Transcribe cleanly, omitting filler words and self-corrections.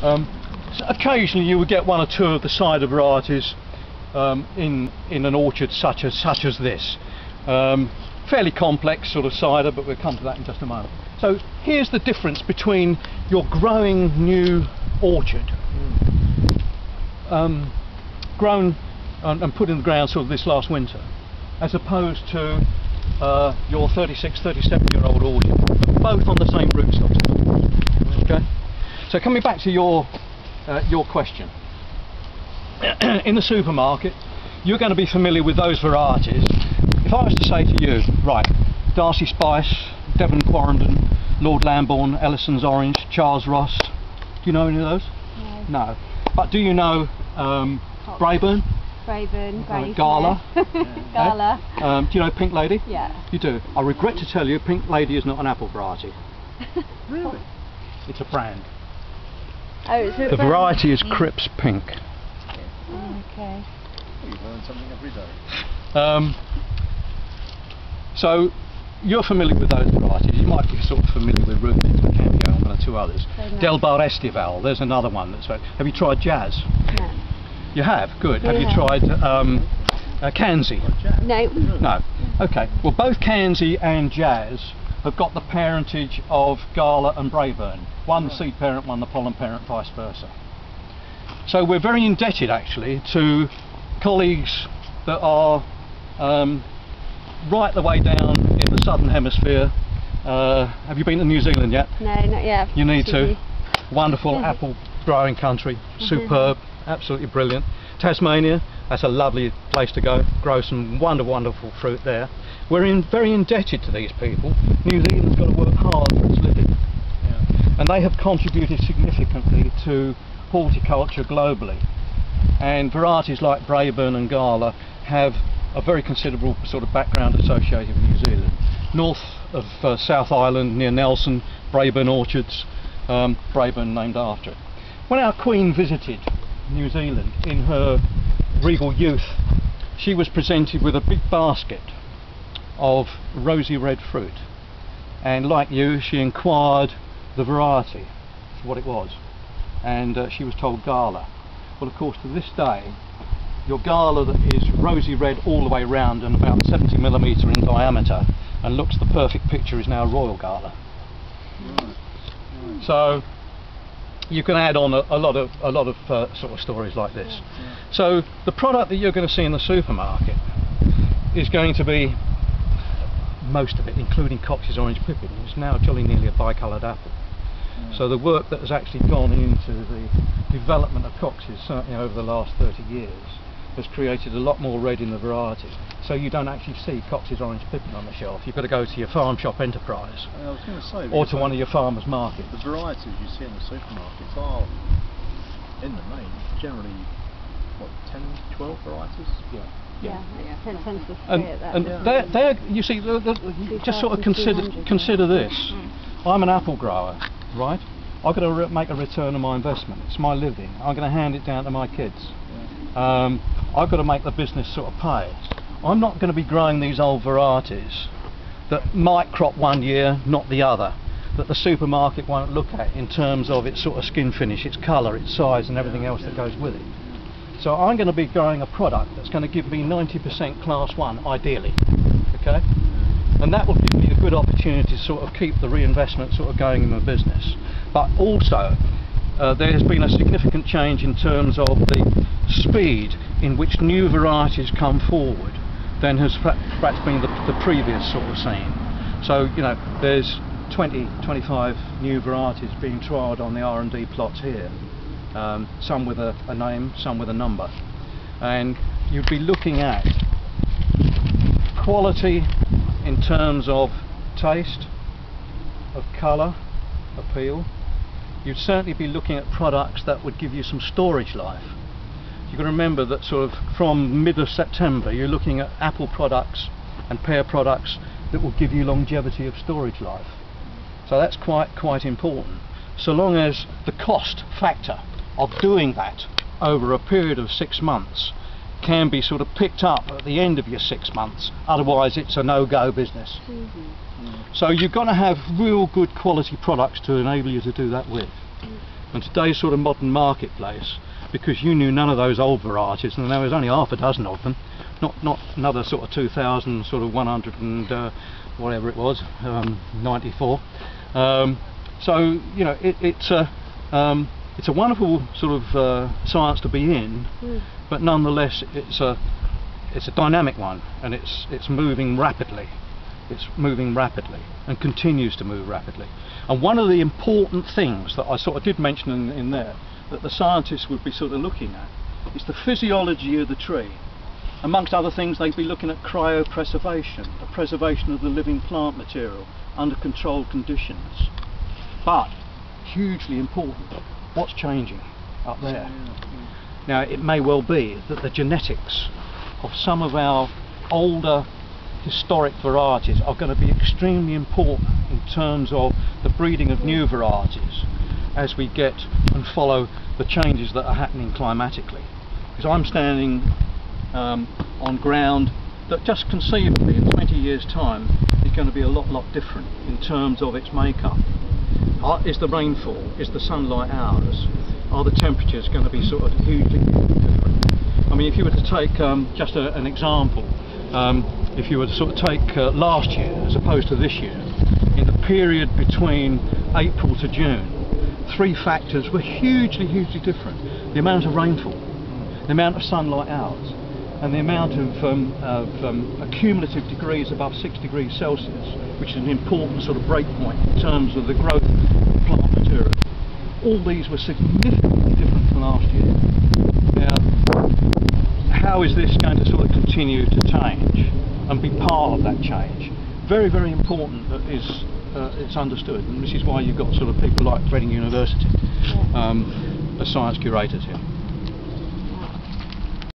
So occasionally you would get one or two of the cider varieties in an orchard such as this. Fairly complex sort of cider, but we'll come to that in just a moment. So here's the difference between your growing new orchard, grown and put in the ground sort of this last winter, as opposed to your 36, 37-year-old orchard, both on the same rootstock. Okay. So coming back to your question, in the supermarket, you're going to be familiar with those varieties. If I was to say to you, right, Darcy Spice, Devon Quarrendon, Lord Lambourne, Ellison's Orange, Charles Ross, do you know any of those? No. No. But do you know Braeburn? Braeburn, Gala. Gala. Do you know Pink Lady? Yeah. You do. I regret to tell you, Pink Lady is not an apple variety. Really? It's a brand. Oh, it's a The brand? variety is Cripps Pink. Okay. You learn something every day. So you're familiar with those varieties. You might be sort of familiar with Rubens, Macambio, and one or two others. Del Bar Estival, there's another one that's very... Have you tried Jazz? No. You have? Good. Have you Yeah. tried Kanzi? No. No. Okay. Well, both Kanzi and Jazz have got the parentage of Gala and Braeburn. One the seed parent, one the pollen parent, vice versa. So we're very indebted actually to colleagues that are right the way down in the southern hemisphere. Have you been to New Zealand yet? No, not yet. You need to. Wonderful apple growing country, superb, absolutely brilliant. Tasmania, that's a lovely place to go, grow some wonderful fruit there. We're very indebted to these people. New Zealand's got to work hard for its living. Yeah. And they have contributed significantly to horticulture globally. And varieties like Braeburn and Gala have a very considerable sort of background associated with New Zealand. North of South Island, near Nelson, Braeburn orchards, Braeburn named after it. When our Queen visited New Zealand in her regal youth, she was presented with a big basket of rosy red fruit, and like you, she inquired the variety, what it was, and she was told Gala. Well, of course, to this day, your Gala that is rosy red all the way round and about 70mm in diameter and looks the perfect picture is now Royal Gala. So you can add on a lot of sort of stories like this. So the product that you're going to see in the supermarket is going to be, most of it, including Cox's Orange Pippin, is now jolly nearly a bicoloured apple. So the work that has actually gone into the development of Cox's, certainly over the last 30 years, has created a lot more red in the variety. So you don't actually see Cox's Orange Pippin on the shelf. You've got to go to your farm shop enterprise, I was going to say, or to one of your farmers markets. The varieties you see in the supermarkets are, in the main, generally, what, 10, 12 varieties? Yeah. Tends to And, stay at that. and they're, you see, just sort of consider this. I'm an apple grower, right? I've got to make a return on my investment. It's my living. I'm going to hand it down to my kids. I've got to make the business sort of pay. I'm not going to be growing these old varieties that might crop one year, not the other, that the supermarket won't look at in terms of its sort of skin finish, its colour, its size and everything else that goes with it. So I'm going to be growing a product that's going to give me 90% class 1, ideally, okay? And that will give me a good opportunity to sort of keep the reinvestment sort of going in the business. But also, there has been a significant change in terms of the speed in which new varieties come forward than has perhaps been the previous sort of scene. So, you know, there's 20, 25 new varieties being trialled on the R&D plots here. Some with a name, some with a number. And you'd be looking at quality in terms of taste, of colour, appeal. You'd certainly be looking at products that would give you some storage life. You've got to remember that sort of from mid of September you're looking at apple products and pear products that will give you longevity of storage life. So that's quite important. So long as the cost factor of doing that over a period of 6 months can be sort of picked up at the end of your 6 months, otherwise it's a no-go business. So you've got to have real good quality products to enable you to do that with. And today's sort of modern marketplace, because you knew none of those old varieties, and there was only half a dozen of them, not another sort of 2,000, sort of 100 and whatever it was, 94. So you know, it's a wonderful sort of science to be in, but nonetheless it's a dynamic one, and it's moving rapidly. It's moving rapidly and continues to move rapidly. And one of the important things that I sort of did mention in there, that the scientists would be sort of looking at, is the physiology of the tree. Amongst other things, they'd be looking at cryopreservation, the preservation of the living plant material under controlled conditions. But, hugely important, what's changing up there? Now, it may well be that the genetics of some of our older historic varieties are going to be extremely important in terms of the breeding of new varieties as we get and follow the changes that are happening climatically. Because I'm standing on ground that just conceivably in 20 years' time is going to be a lot different in terms of its makeup. Is the rainfall, is the sunlight hours, are the temperatures going to be sort of hugely different? I mean, if you were to take just an example, if you were to sort of take last year as opposed to this year, in the period between April to June, 3 factors were hugely different. The amount of rainfall, the amount of sunlight hours, and the amount of accumulative degrees above 6 degrees Celsius, which is an important sort of breakpoint in terms of the growth of plant material. All these were significantly different from last year. Now, how is this going to sort of continue to change and be part of that change? Very important that it's understood, and this is why you've got sort of people like Reading University as science curators here.